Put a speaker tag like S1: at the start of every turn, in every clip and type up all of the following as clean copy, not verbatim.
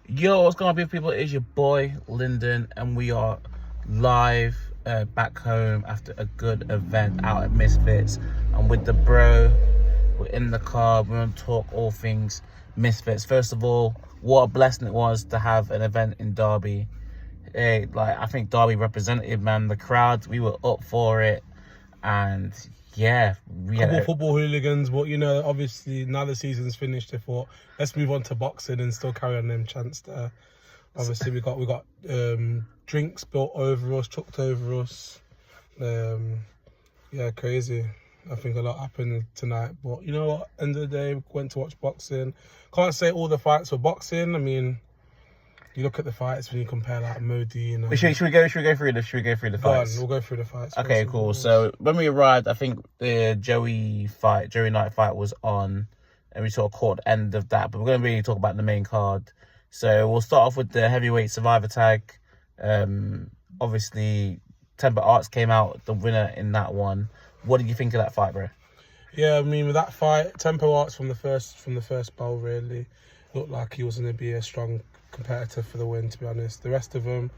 S1: Yo, what's going on, beautiful people? It's your boy Lyndon, and we are live back home after a good event out at Misfits. I'm with the bro. We're in the car. We're going to talk all things Misfits. First of all, what a blessing it was to have an event in Derby. I think Derby representative, man. The crowd, we were up for it, and yeah, we
S2: Couple
S1: had
S2: football hooligans, but obviously now the season's finished, they thought let's move on to boxing and still carry on them chants there. Obviously we got drinks spilled over us, chucked over us. Yeah, crazy. I think a lot happened tonight, but you know what? End of the day, we went to watch boxing. Can't say all the fights were boxing. I mean, you look at the fights when you compare like Modi and.
S1: Should we go through the fights?
S2: We'll go through the fights.
S1: Okay, cool. So when we arrived, I think the Joey Knight fight was on, and we sort of caught the end of that. But we're going to really talk about the main card. So we'll start off with the heavyweight survivor tag. Obviously, Temper Arts came out the winner in that one. What did you think of that fight, bro?
S2: Yeah, I mean, with that fight, Tempo Arts from the first bell really looked like he was going to be a strong competitor for the win, to be honest. The rest of them,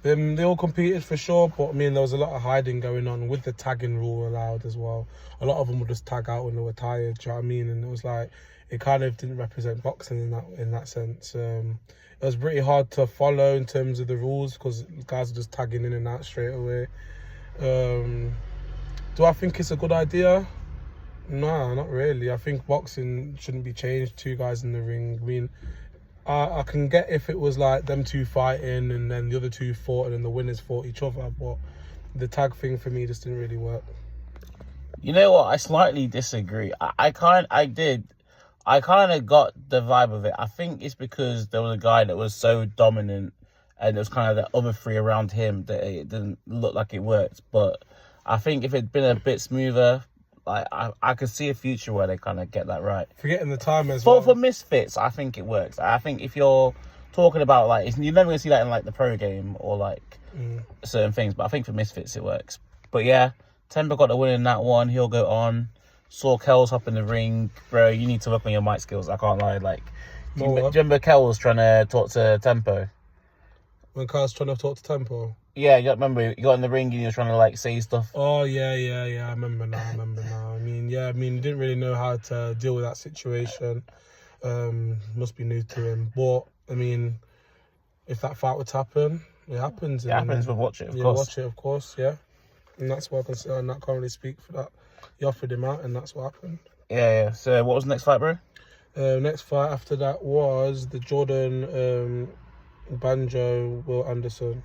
S2: they all competed for sure, but I mean, there was a lot of hiding going on with the tagging rule allowed as well. A lot of them would just tag out when they were tired, do you know what I mean? And it was like, it kind of didn't represent boxing in that sense. It was pretty hard to follow in terms of the rules because guys are just tagging in and out straight away. Do I think it's a good idea? No, not really. I think boxing shouldn't be changed. Two guys in the ring. I mean, I can get if it was like them two fighting and then the other two fought and then the winners fought each other, but the tag thing for me just didn't really work.
S1: You know what? I slightly disagree. I kind of got the vibe of it. I think it's because there was a guy that was so dominant and there was kind of the other three around him that it didn't look like it worked. But I think if it'd been a bit smoother, like I could see a future where they kind of get that right.
S2: Forgetting the time as well.
S1: For Misfits, I think it works. I think if you're talking about you're never gonna see that in like the pro game or like certain things, but I think for Misfits it works. But yeah, Temper got the win in that one. He'll go on. Saw Kells hop in the ring, bro. You need to work on your mic skills. I can't lie. Do you remember Kells trying to talk to Tempo?
S2: When Kells trying to talk to Tempo.
S1: Yeah, you remember he got in the ring and he was trying to say stuff.
S2: Oh yeah. I remember now. I mean, he didn't really know how to deal with that situation. Must be new to him. But I mean, if that fight would happen, it happens.
S1: It happens. We'll watch it, of course.
S2: Watch it, of course. Yeah, and that's why I can say I can't really speak for that. He offered him out, and that's what happened.
S1: Yeah. So what was the next fight, bro?
S2: Next fight after that was the Jordan Banjo Will Anderson.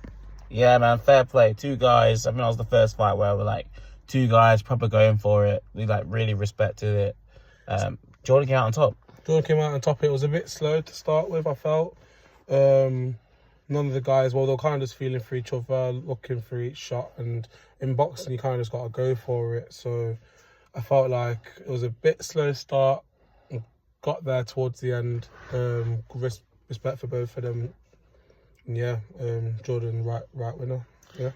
S1: Yeah, man, fair play. Two guys. I mean, that was the first fight where we're two guys proper going for it. We really respected it. Jordan came out on top.
S2: It was a bit slow to start with, I felt. None of the guys, they were kind of just feeling for each other, looking for each shot. And in boxing, you kind of just got to go for it. So I felt like it was a bit slow start. Got there towards the end. Respect for both of them. Yeah, Jordan, right winner. Yeah.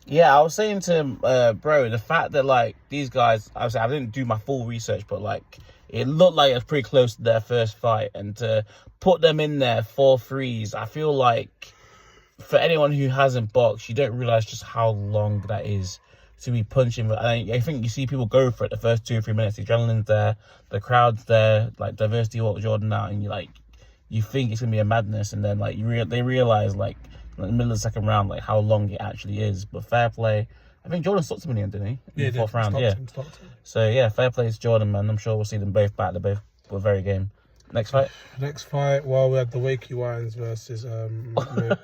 S1: Yeah, I was saying to him, bro, the fact that these guys, I didn't do my full research, but it looked like it was pretty close to their first fight, and to put them in there 4-3s, I feel like for anyone who hasn't boxed, you don't realize just how long that is to be punching. I think you see people go for it the first 2 or 3 minutes. The adrenaline's there, the crowd's there, diversity walked Jordan out, and you think it's gonna be a madness, and then they realize in the middle of the second round how long it actually is. But fair play. I think Jordan stopped him in the end, didn't he?
S2: Yeah,
S1: in the fourth round.
S2: Stopped him.
S1: So yeah, fair play to Jordan, man. I'm sure we'll see them both back. They both were very game. Next fight.
S2: We had the Wakey Wines versus Modine.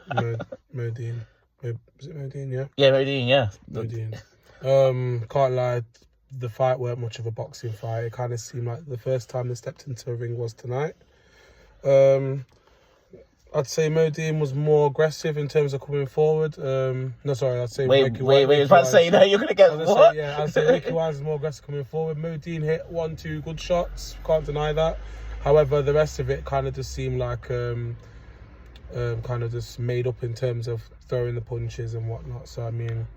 S2: Is it Modine? Yeah.
S1: Yeah, Modine. Yeah.
S2: Modine. Can't lie. The fight weren't much of a boxing fight. It kind of seemed like the first time they stepped into a ring was tonight. I'd say Modine was more aggressive in terms of coming forward. I'd say
S1: wait. I was about to say that you're gonna get what?
S2: I'd say Wakey Wines is more aggressive coming forward. Modine hit 1-2 good shots. Can't deny that. However, the rest of it kind of just seemed like kind of just made up in terms of throwing the punches and whatnot. So I mean,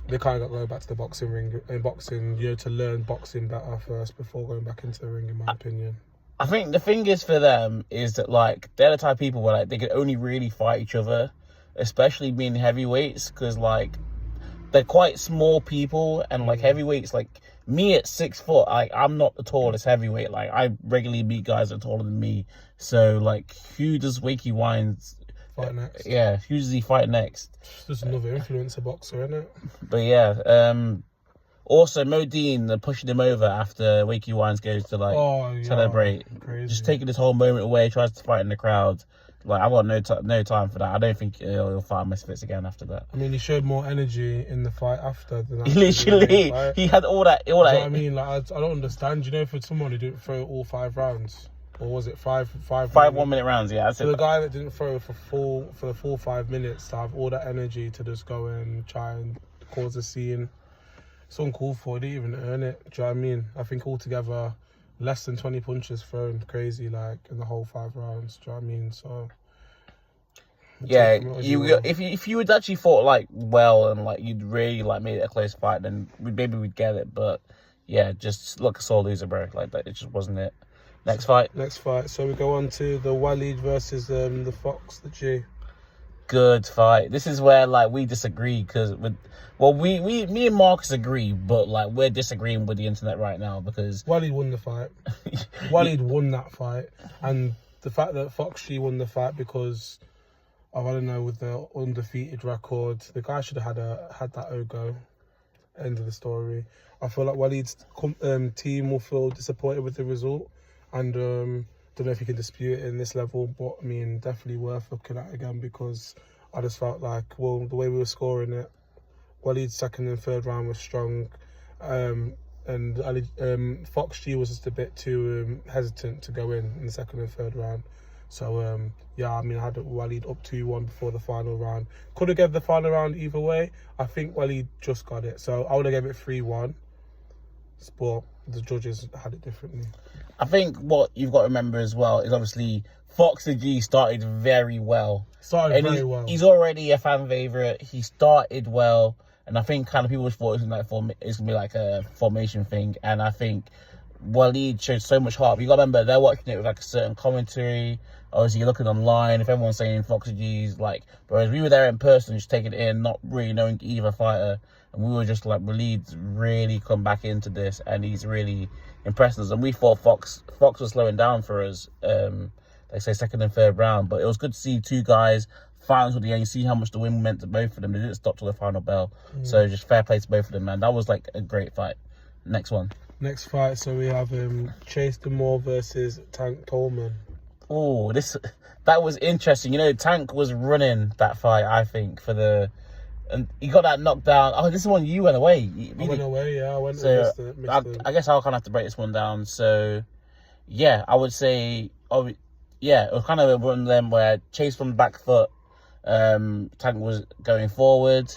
S2: they kind of got to go back to the boxing ring to learn boxing better first before going back into the ring, in my opinion.
S1: I think the thing is for them is that like they're the type of people where like they can only really fight each other, especially being heavyweights, because like they're quite small people, and like heavyweights, like me at 6 foot, I'm not the tallest heavyweight. Like I regularly meet guys that are taller than me. So like, who does Wakey Wines
S2: fight next?
S1: Yeah, who does he fight next?
S2: Just another influencer boxer, isn't it?
S1: But yeah, also Modine pushing him over after Wakey Wines goes to like celebrate,
S2: crazy.
S1: just taking this whole moment away, tries to fight in the crowd. Like I've got no time for that. I don't think he'll fight Misfits again after that.
S2: I mean, he showed more energy in the fight after than
S1: Literally, he had all that.
S2: You know what I mean? Like, I don't understand. You know, for someone who didn't throw all 5 rounds, or was it five
S1: 1 minute rounds? Yeah,
S2: so the guy that didn't throw for the full 5 minutes to have all that energy to just go and try and cause a scene, it's uncalled for. He didn't even earn it. Do you know what I mean? I think altogether, less than 20 punches thrown, crazy, like in the whole 5 rounds. Do you know what I mean? So
S1: yeah, if you had actually fought like well and like you'd really like made it a close fight, then maybe we'd get it. But yeah, just look a sore loser, bro. Like that, it just wasn't it. Next fight.
S2: So we go on to the Walid versus the Fox, the G.
S1: Good fight. This is where like we disagree because me and Marcus agree, but like we're disagreeing with the internet right now because
S2: Walid won the fight. Walid won that fight, and the fact that Fox G won the fight because of, I don't know, with the undefeated record, the guy should have had that Ogo. End of the story. I feel like Walid's team will feel disappointed with the result, and don't know if you can dispute it in this level, but I mean, definitely worth looking at again because I just felt like, well, the way we were scoring it, Walid's second and third round was strong, and Fox G was just a bit too hesitant to go in the second and third round. So yeah, I mean, I had Walid up 2-1 before the final round. Could have given the final round either way. I think Walid just got it, so I would have given it 3-1. But the judges had it differently.
S1: I think what you've got to remember as well is obviously Fox the G started very well. He's already a fan favourite. He started well, and I think kind of people thought it's gonna be like a formation thing. And I think Walid showed so much heart. You got to remember they're watching it with like a certain commentary. Obviously, you're looking online. If everyone's saying Fox the G's like, whereas we were there in person, just taking it in, not really knowing either fighter. And we were just like, Walid's really come back into this, and he's really impressed us. And we thought Fox was slowing down for us, they say second and third round. But it was good to see two guys fighting to the end. You see how much the win meant to both of them. They didn't stop till the final bell. So just fair play to both of them, man. That was like a great fight. Next fight, so we have Chase Demore versus Tank Tolman.
S2: Oh,
S1: that was interesting. You know, Tank was running that fight, I think, and he got that knockdown. Oh, this is one you went away.
S2: I went away, yeah. I went
S1: so
S2: and missed it.
S1: I guess I'll kind of have to break this one down. So, yeah, I would say, it was kind of one of them where Chase from the back foot, Tank was going forward,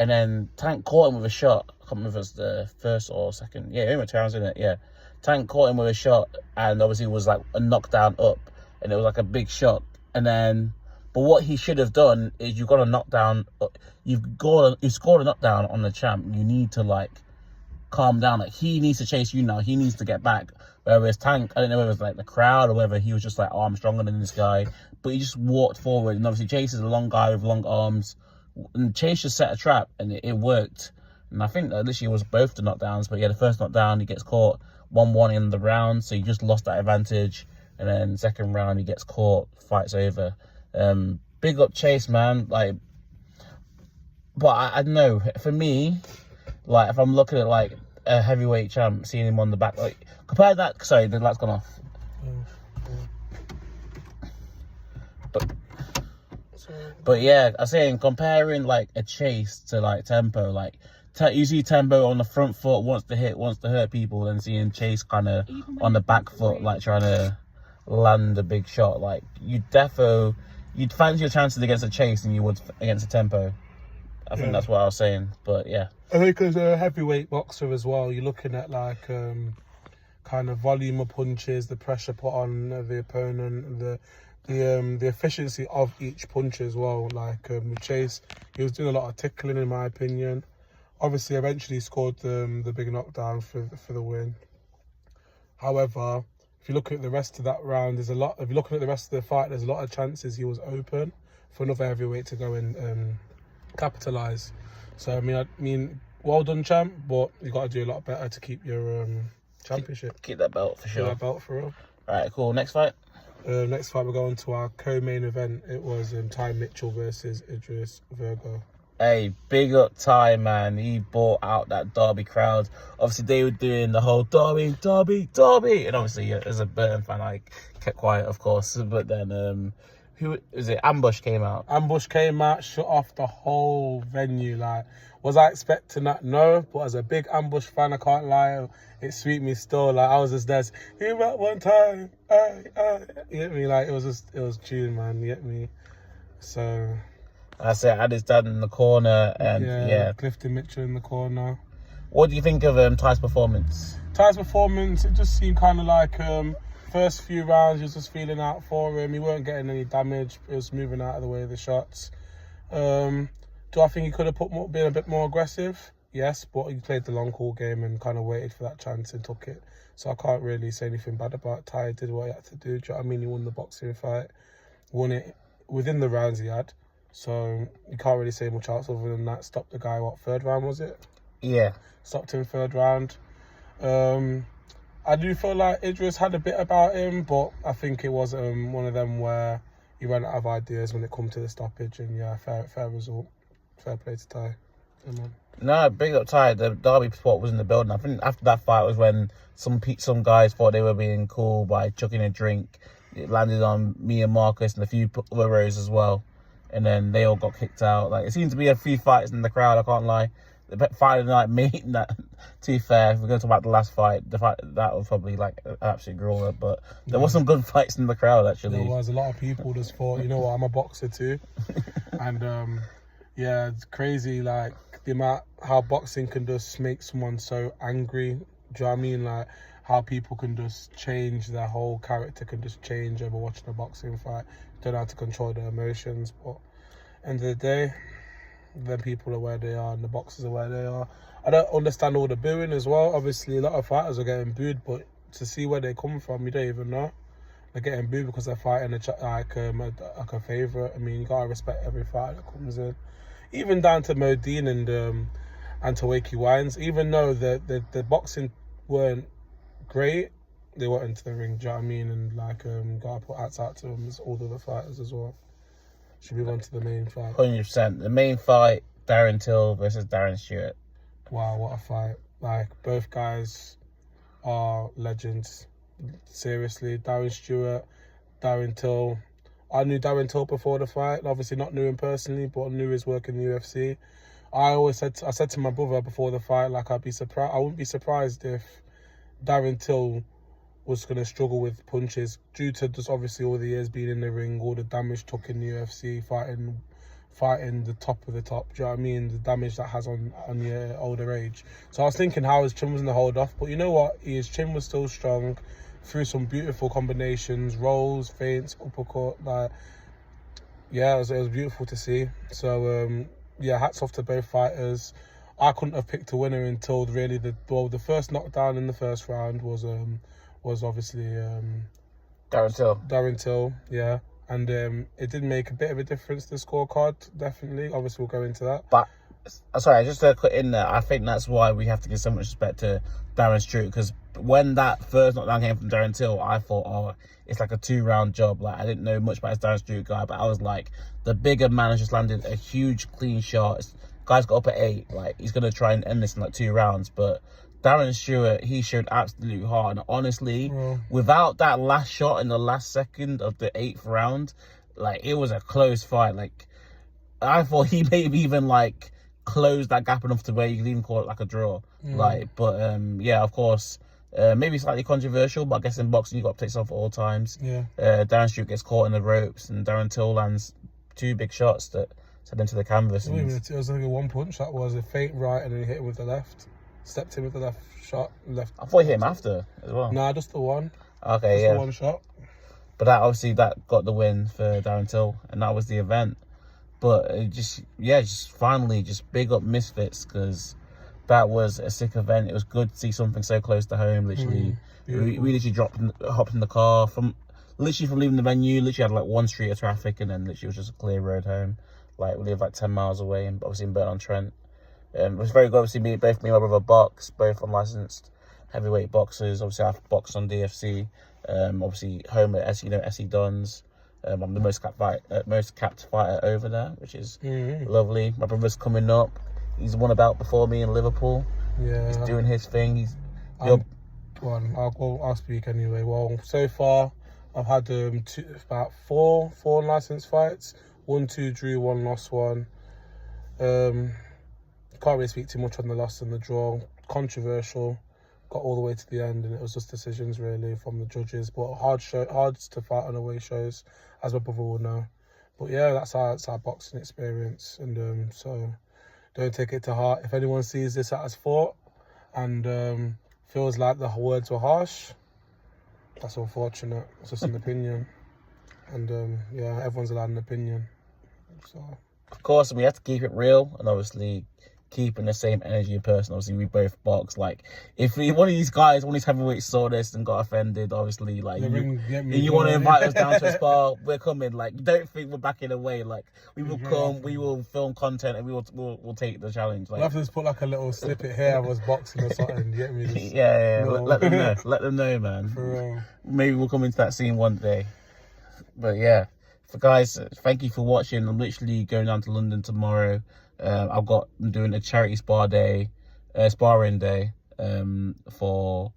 S1: and then Tank caught him with a shot. I can't remember if it was the first or second. Yeah, it went 2 rounds, didn't it? Yeah. Tank caught him with a shot, and obviously it was like a knockdown up, and it was like a big shot. But what he should have done is you got a knockdown. You scored a knockdown on the champ. You need to like calm down. Like he needs to chase you now. He needs to get back. Whereas Tank, I don't know whether it was like the crowd or whether he was just like, oh, I'm stronger than this guy. But he just walked forward, and obviously Chase is a long guy with long arms, and Chase just set a trap, and it worked. And I think that this year was both the knockdowns. But yeah, the first knockdown he gets caught 1-1 in the round, so he just lost that advantage. And then second round he gets caught, fight's over. Big up Chase, man. Like, but I don't know. For me, like if I'm looking at like a heavyweight champ, seeing him on the back, like compare that. Sorry, the light's gone off. But yeah, I'm saying comparing like a Chase to like Tempo, like you see Tempo on the front foot, wants to hurt people, then seeing Chase kind of on the back foot, like trying to land a big shot. Like you'd fancy your chances against a Chase than you would against a Tempo. I think that's what I was saying. But yeah,
S2: I think as a heavyweight boxer as well, you're looking at like kind of volume of punches, the pressure put on the opponent, the efficiency of each punch as well. Like with Chase, he was doing a lot of tickling, in my opinion. Obviously, eventually scored the big knockdown for the win. However, if you look at the rest of that round, there's a lot. If you're looking at the rest of the fight, there's a lot of chances he was open for another heavyweight to go and capitalise. So I mean, well done, champ. But you got to do a lot better to keep your championship.
S1: Keep that belt for sure.
S2: Keep that belt for real.
S1: All right, cool. Next fight.
S2: Next fight, we're going to our co-main event. It was Ty Mitchell versus Idris Virgo.
S1: Hey, big up Ty, man. He brought out that Derby crowd. Obviously, they were doing the whole Derby. And obviously, as a Burton fan, I kept quiet, of course. But then, who is it? Ambush came out.
S2: Ambush came out, shut off the whole venue. Like, was I expecting that? No. But as a big Ambush fan, I can't lie, it sweet me still. Like, I was just there. Hear at one time. You get me? Like, it was tune, man. You get me? So.
S1: I said, I had his dad in the corner, and yeah.
S2: Clifton Mitchell in the corner.
S1: What do you think of Ty's performance?
S2: Ty's performance, it just seemed kind of like first few rounds, he was just feeling out for him. He weren't getting any damage. He was moving out of the way of the shots. Do I think he could have been a bit more aggressive? Yes, but he played the long haul game and kind of waited for that chance and took it. So I can't really say anything bad about Ty. He did what he had to do. Do you know what I mean? He won the boxing fight. Won it within the rounds he had. So you can't really say much else other than that. Stopped the guy, third round was it?
S1: Yeah.
S2: Stopped him third round. I do feel like Idris had a bit about him, but I think it was one of them where he ran out of ideas when it come to the stoppage. And yeah, fair result. Fair play to Ty. Amen.
S1: No, big up Ty. The Derby spot was in the building. I think after that fight was when some guys thought they were being cool by chucking a drink. It landed on me and Marcus and a few other rows as well. And then they all got kicked out. Like, it seemed to be a few fights in the crowd, I can't lie. The fight of the night, meeting that, to be fair, if we're going to talk about the last fight, the fight that was probably like an absolute growler. But there was some good fights in the crowd, actually.
S2: There was a lot of people just thought, you know what, I'm a boxer too. And yeah, it's crazy, like, the amount, how boxing can just make someone so angry. Do you know what I mean? Like, how people can just change, their whole character can just change over watching a boxing fight. Don't know how to control their emotions, but end of the day, then people are where they are and the boxers are where they are. I don't understand all the booing as well. Obviously, a lot of fighters are getting booed, but to see where they come from, you don't even know. They're getting booed because they're fighting like a favourite. I mean, you gotta respect every fight that comes in, even down to Modine and Tawaki Wines. Even though the boxing weren't great, they went into the ring, do you know what I mean? And like, gotta put hats out to them as all the other fighters as well. Should move on to the main fight.
S1: 100%. The main fight, Darren Till versus Darren Stewart.
S2: Wow, what a fight. Like, both guys are legends. Seriously, Darren Stewart, Darren Till. I knew Darren Till before the fight. Obviously not knew him personally, but I knew his work in the UFC. I said to my brother before the fight, like, I wouldn't be surprised if Darren Till was going to struggle with punches due to just obviously all the years being in the ring, all the damage took in the UFC, fighting the top of the top. Do you know what I mean? The damage that has on your older age. So I was thinking how his chin was going to hold off, but you know what? His chin was still strong through some beautiful combinations, rolls, feints, uppercut. Like, yeah, it was beautiful to see. So yeah, hats off to both fighters. I couldn't have picked a winner until really the first knockdown in the first round was obviously Darren Till, yeah. And it did make a bit of a difference, the scorecard, definitely. Obviously, we'll go into that.
S1: But, sorry, just to put in there, I think that's why we have to give so much respect to Darren Stewart, because when that first knockdown came from Darren Till, I thought, oh, it's like a 2-round job. Like, I didn't know much about this Darren Stewart guy, but I was like, the bigger man has just landed a huge clean shot. Guy's got up at 8. Like, he's going to try and end this in like 2 rounds, but Darren Stewart, he showed absolute heart. And honestly, without that last shot in the last second of the 8th round, like, it was a close fight. Like, I thought he maybe even, like, closed that gap enough to where you could even call it, like, a draw. Like, but, yeah, of course, maybe slightly controversial, but I guess in boxing, you've got to protect yourself at all times.
S2: Yeah.
S1: Darren Stewart gets caught in the ropes, and Darren Till lands 2 big shots that sent into the canvas.
S2: It was like a one punch. That was a feint right, and then he hit him with the left. Stepped in with the left shot, left.
S1: I thought he hit him after as well.
S2: Nah, just the one.
S1: Okay,
S2: just the one shot.
S1: But that got the win for Darren Till, and that was the event. But it just finally big up Misfits, because that was a sick event. It was good to see something so close to home. Literally, we literally hopped in the car from leaving the venue. Literally had like one street of traffic, and then literally was just a clear road home. Like we live like 10 miles away, and obviously in Burton-on-Trent. It was very good. Obviously, both me and my brother box, both unlicensed heavyweight boxers. Obviously, I've boxed on DFC. Obviously, home at SE Dons. I'm the most capped fighter over there, which is lovely. My brother's coming up. He's won a bout before me in Liverpool.
S2: Yeah,
S1: he's doing his thing.
S2: I'll speak anyway. Well, so far I've had about four licensed fights. 1-2 drew, 1 lost, 1. Can't really speak too much on the loss and the draw. Controversial. Got all the way to the end, and it was just decisions really from the judges. But hard to fight on away shows, as my brother will know. But yeah, that's our boxing experience, and so don't take it to heart. If anyone sees this as fought and feels like the words were harsh, that's unfortunate. It's just an opinion, and yeah, everyone's allowed an opinion. So
S1: of course, we have to keep it real, and obviously keeping the same energy in person. Obviously, we both box. Like, if one of these heavyweights saw this and got offended, obviously, like, you want to invite us down to a spar, we're coming. Like, don't think we're backing away. Like, we will come, we will film content, and we'll take the challenge. Like,
S2: we'll have to just put like a little snippet here of us boxing or something. You get me? Just,
S1: yeah. Let them know. Let them know, man.
S2: For real.
S1: Maybe we'll come into that scene one day. But yeah, for guys, thank you for watching. I'm literally going down to London tomorrow. I'm doing a charity sparring day for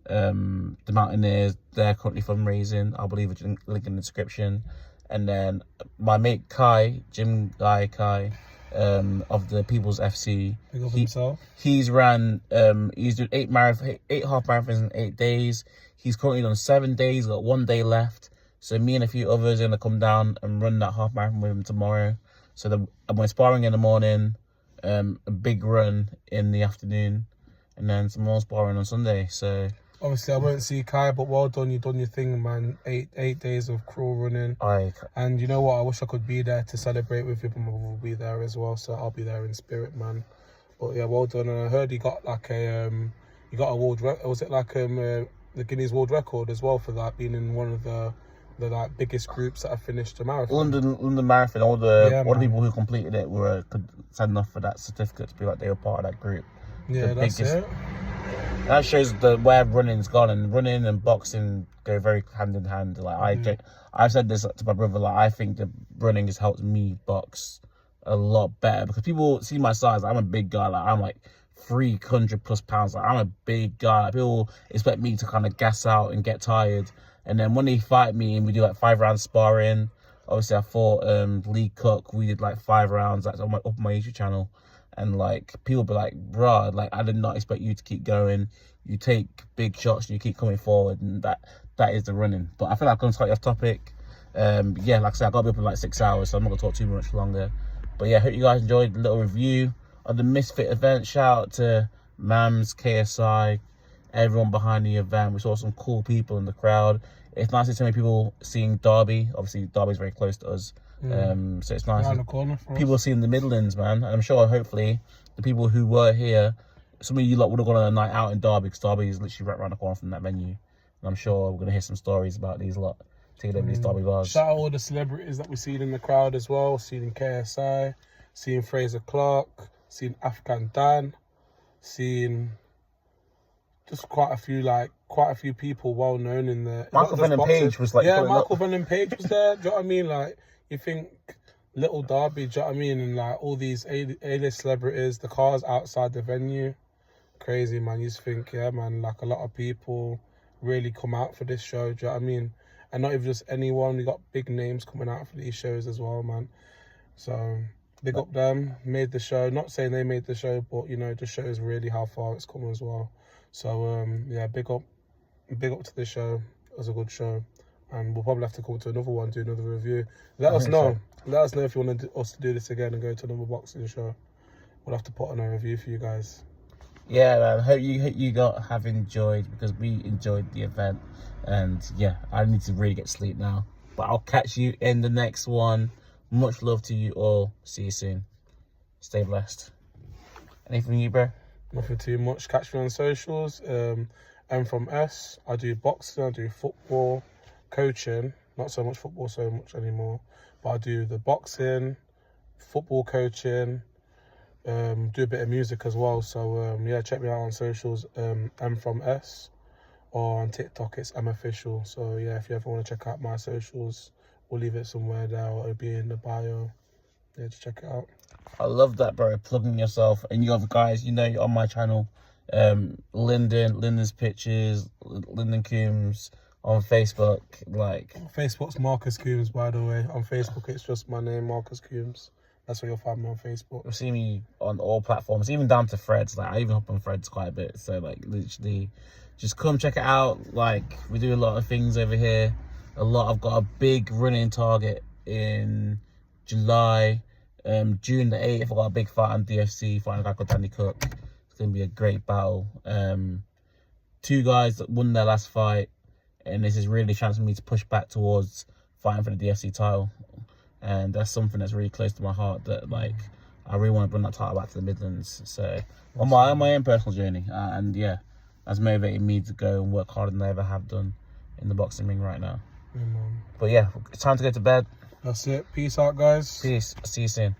S1: the Mountaineers. They're currently fundraising. I'll leave a link in the description. And then my mate Kai, Jim Guy Kai, of the People's FC. He's ran he's doing 8 half marathons in 8 days. He's currently done 7 days, got 1 day left. So me and a few others are gonna come down and run that half marathon with him tomorrow. So we're sparring in the morning, a big run in the afternoon, and then some more sparring on Sunday. So
S2: obviously I won't see Kai, but well done, you've done your thing, man. 8 days of cruel running. And you know what? I wish I could be there to celebrate with you, but my brother will be there as well, so I'll be there in spirit, man. But yeah, well done. And I heard he got like you got a world record. Was it like the Guinness World Record as well for that, being in one of the like biggest groups that have finished the marathon?
S1: London Marathon, all the people who completed it could send off for that certificate to be like they were part of that group.
S2: Yeah, that's it.
S1: That shows where running's gone, and running and boxing go very hand in hand. Like I've said this to my brother, like I think that running has helped me box a lot better, because people see my size. I'm a big guy, like I'm like 300+ pounds. Like I'm a big guy. Like, people expect me to kind of gas out and get tired. And then when they fight me and we do like 5 rounds sparring, obviously I fought Lee Cook. We did like 5 rounds. That's up on my YouTube channel. And like people be like, bruh, like I did not expect you to keep going. You take big shots and you keep coming forward, and that is the running. But I feel like I'm slightly off topic. Yeah, like I said, I got to be up in like 6 hours, so I'm not gonna talk too much longer. But yeah, hope you guys enjoyed the little review of the Misfit event. Shout out to Mams, KSI, everyone behind the event. We saw some cool people in the crowd. It's nice to see many people seeing Derby. Obviously, Derby's very close to us. So it's nice.
S2: Around the corner for us.
S1: People seeing the Midlands, man. And I'm sure, hopefully, the people who were here, some of you lot would have gone on a night out in Derby, because Derby is literally right around the corner from that venue. And I'm sure we're going to hear some stories about these lot taking over these Derby bars.
S2: Shout out all the celebrities that we seen in the crowd as well. Seeing KSI, seeing Fraser Clark, seeing Afghan Dan, seeing just quite a few people well known in the
S1: Michael Venom Page was like,
S2: Michael Venom Page was there. Do you know what I mean? Like, you think Little Derby, do you know what I mean? And like all these A-list celebrities, the cars outside the venue, crazy, man. You just think, yeah, man, like a lot of people really come out for this show. Do you know what I mean? And not even just anyone. We got big names coming out for these shows as well, man. So big up them. Made the show. Not saying they made the show, but you know, just shows really how far it's come as well. So yeah, big up to the show. It was a good show, and we'll probably have to come to another one, do another review. Let us know if you want us to do this again and go to another boxing show. We'll have to put on a review for you guys.
S1: Yeah, man. Hope you have enjoyed, because we enjoyed the event. And yeah, I need to really get sleep now. But I'll catch you in the next one. Much love to you all. See you soon. Stay blessed. Anything from you, bro?
S2: Nothing too much. Catch me on socials. M from S. I do boxing, I do football, coaching. Not so much football so much anymore, but I do the boxing, football coaching, do a bit of music as well. So yeah, check me out on socials. M from S, or on TikTok it's M Official. So yeah, if you ever want to check out my socials, we'll leave it somewhere there, or it'll be in the bio. Yeah, just check it out.
S1: I love that, bro. Plugging yourself, and you other guys, you know, you're on my channel. Lyndon's Pictures, Lyndon Coombs on Facebook. Like,
S2: Facebook's Marcus Coombs, by the way. On Facebook, it's just my name, Marcus Coombs. That's where you'll find me on Facebook.
S1: you'll see me on all platforms, even down to Threads. Like, I even hop on Threads quite a bit. So, like, literally, just come check it out. Like, we do a lot of things over here. I've got a big running target in July. June the 8th, I've got a big fight on DFC, fighting a guy called Danny Cook. It's going to be a great battle. Two guys that won their last fight, and this is really a chance for me to push back towards fighting for the DFC title. And that's something that's really close to my heart, that like I really want to bring that title back to the Midlands. So on my own personal journey, and yeah, that's motivated me to go and work harder than I ever have done in the boxing ring right now. But yeah, it's time to go to bed.
S2: That's it. Peace out, guys.
S1: Peace. See you soon.